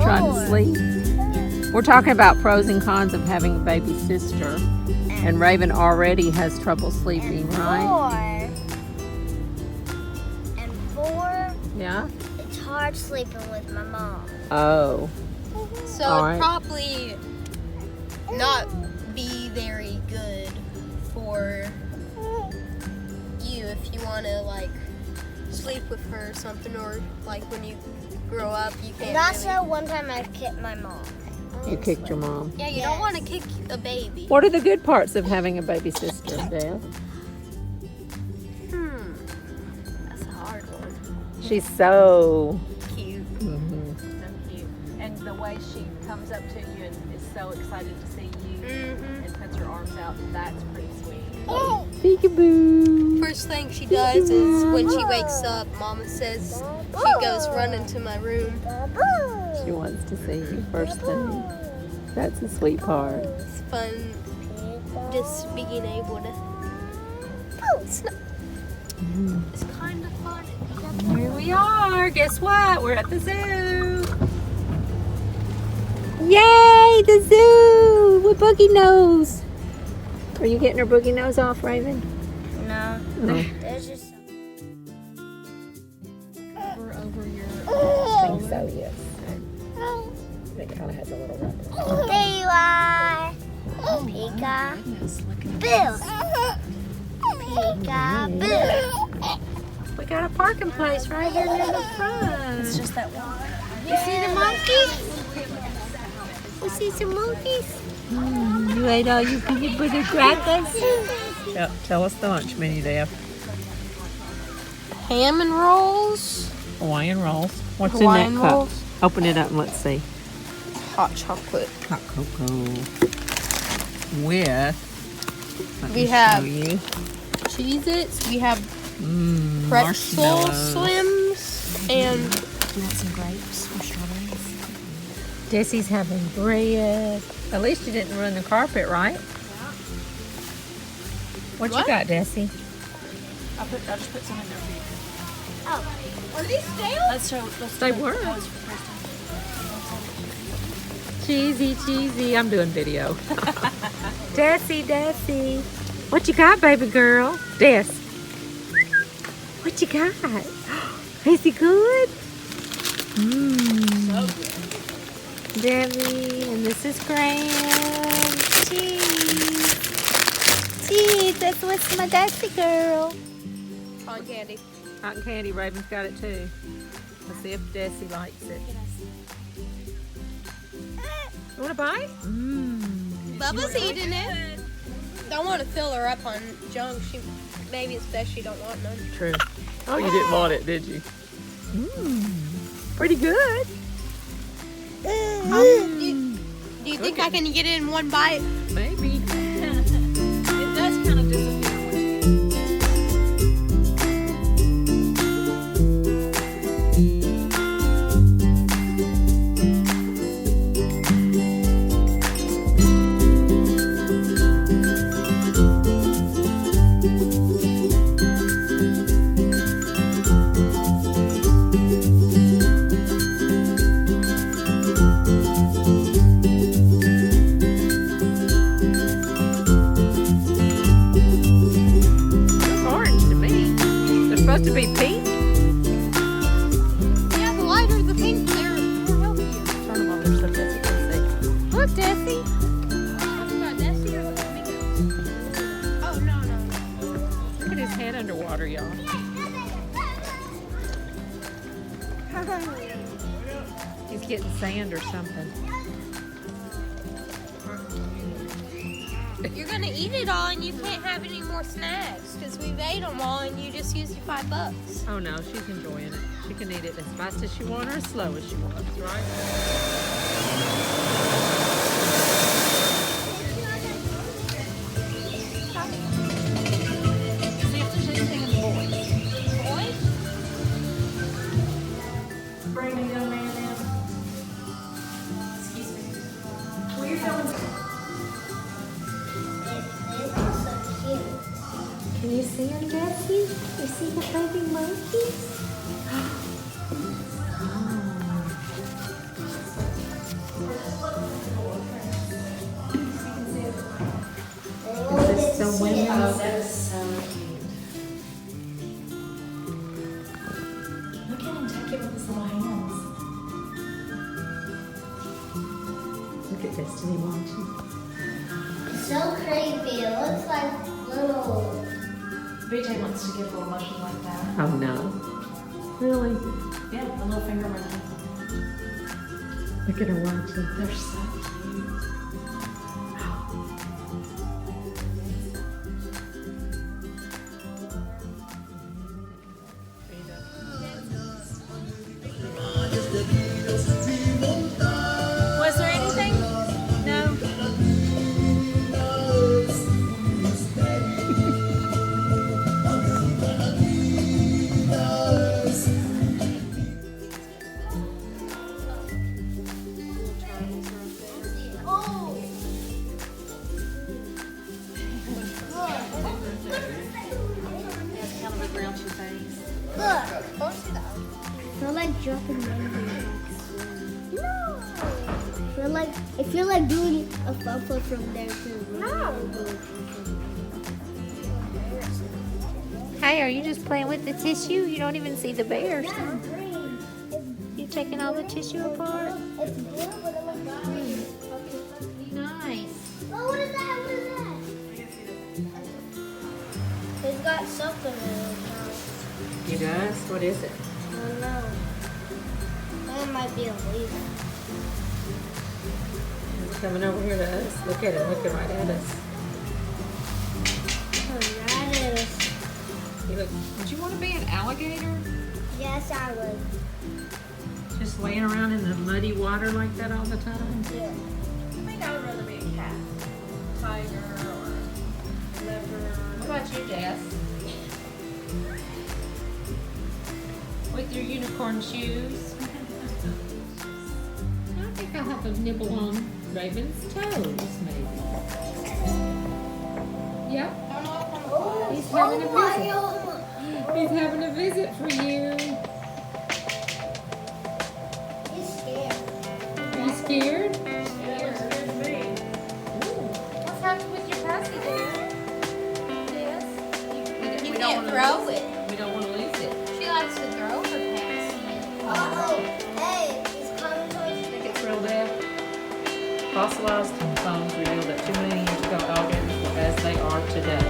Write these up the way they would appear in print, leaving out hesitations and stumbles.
trying to sleep. We're talking about pros and cons of having a baby sister. And Raven already has trouble sleeping, right? And four. Yeah? It's hard sleeping with my mom. Oh. So All it'd right. probably not be very good for you if you want to like sleep with her or something, or like when you grow up you can't. And also really... one time I kicked my mom. You kicked your mom. Yeah, you don't want to kick a baby. What are the good parts of having a baby sister, Dad? That's a hard one. She's so Cute. mhm. So cute. And the way she comes up to you and is so excited to see you and puts her arms out, that's pretty sweet. Peekaboo. First thing she does is when she wakes up, Mama says she goes running to my room. She wants to see you first thing. That's the sweet part. It's fun just being able to. It's kind of fun. Here we are. Guess what? We're at the zoo. Yay, the zoo with Boogie Nose. Are you getting her Boogie Nose off, Raven? No. No. There's just Over your. I think so, yes. It kind of has a little rubber. there you are. Pika. Boo. Pika. Boo. We got a parking place right here near the front. It's just that one. You see the monkeys? You see some monkeys? You ate all your peanut butter crackers? Yep. Tell us the lunch menu, Deb. Ham and rolls, Hawaiian rolls. What's Hawaiian in that cup? rolls. Open it up and let's see. hot chocolate. Hot cocoa with. Let We me have- show you. Cheez-Its, we have pretzel Marshmallows. slims, and Do you want some grapes or strawberries? Dessie's having bread. At least you didn't ruin the carpet, right? What you What? got, Dessie? I just put some in there for you. Oh, are these stale? Let's They were. Cheesy. I'm doing video. Dessie. What you got, baby girl? Des. What you got? Is he good? So good. Debbie, and this is Graham. Cheese, that's what's my Dessie girl. cotton candy. Cotton candy, Raven's got it too. Let's see if Dessie likes it. You want a bite? Bubba's eating it. Don't want to fill her up on junk. Maybe it's best she don't want none. True. Oh, you didn't want it, did you? Pretty good. Do you think I can get it in one bite? Maybe. It does kind of disappear when you Orange to me. They're supposed to be pink. Yeah, the lighter the pink, they're more healthier. Turn them over so Dessie can see. Look, Dessie. About Nessie or the flamingos? Oh, no. Look at his head underwater, y'all. He's getting sand or something. You're gonna eat it all and you can't have any more snacks because we've ate them all and you just used your $5. Oh no, she's enjoying it. She can eat it as fast as she wants or as slow as she wants, right? see if there's anything in the boys. Bring the young man in. Excuse me. Well, you're feeling Can you see him, Dessie? You see the baby monkeys? that is so cute. Look at him take it with his little hands. Look at Destiny watching. It's so creepy. It looks like little. BJ wants to give little motion like that. Oh no. Really? Yeah, the little finger motion. Look at her watching. They're so cute. Was there anything? No. That's kind of a grouchy face. Look. Don't see that. I feel like dropping memories. No. I feel like doing a front flip from there too. No. Hey, are you just playing with the tissue? You don't even see the bears. Huh? You taking all the tissue apart? It's blue, but it looks green. Nice. Oh, what is that? What is that? It's got something in it. He does? What is it? I don't know. That might be a leaf. He's coming over here to us. Look at him looking right at us. Oh, that is. He look, would you want to be an alligator? Yes, I would. Just laying around in the muddy water like that all the time? Yeah. I think I would rather be a cat, tiger, or leopard. What about you, Jess? With your unicorn shoes? I think I'll have a nibble on Raven's toes, maybe. Yep. He's having a visit. He's having a visit for you. He's scared. Are you scared? What's happened with your pussy, dear? Yes. You can't throw it. We don't want to lose it. She likes to throw her past. Oh, hey, he's coming towards I think it's real dead. Fossilized bones revealed that 2 million years ago alligators were as they are today.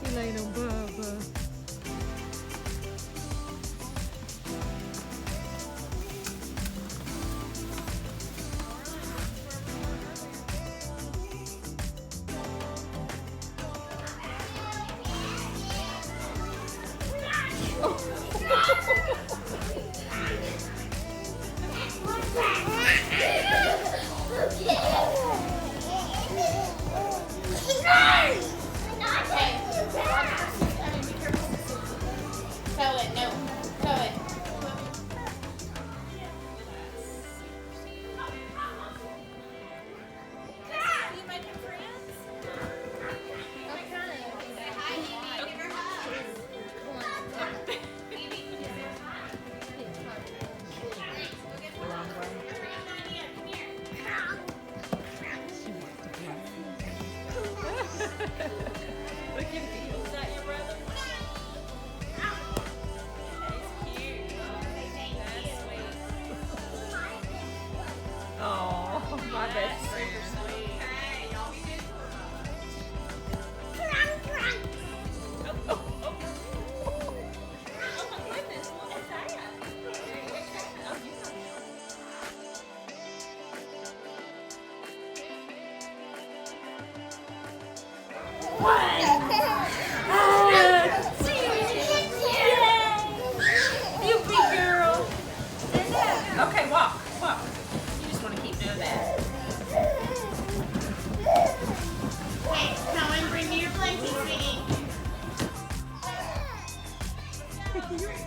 He laid on Bubba.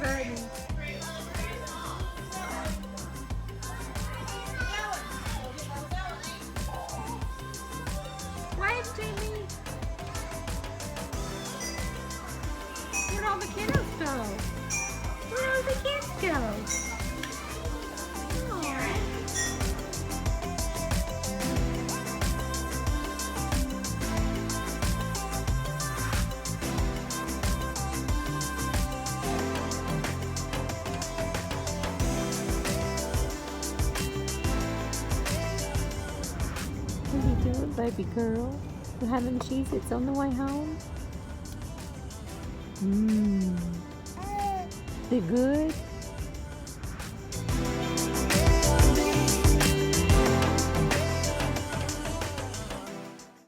funny. Wait, Jimmy. Where'd all the kiddos go? Where'd all the kids go? What are you doing, baby girl? You having Cheez-Its on the way home? Mmm. They're good?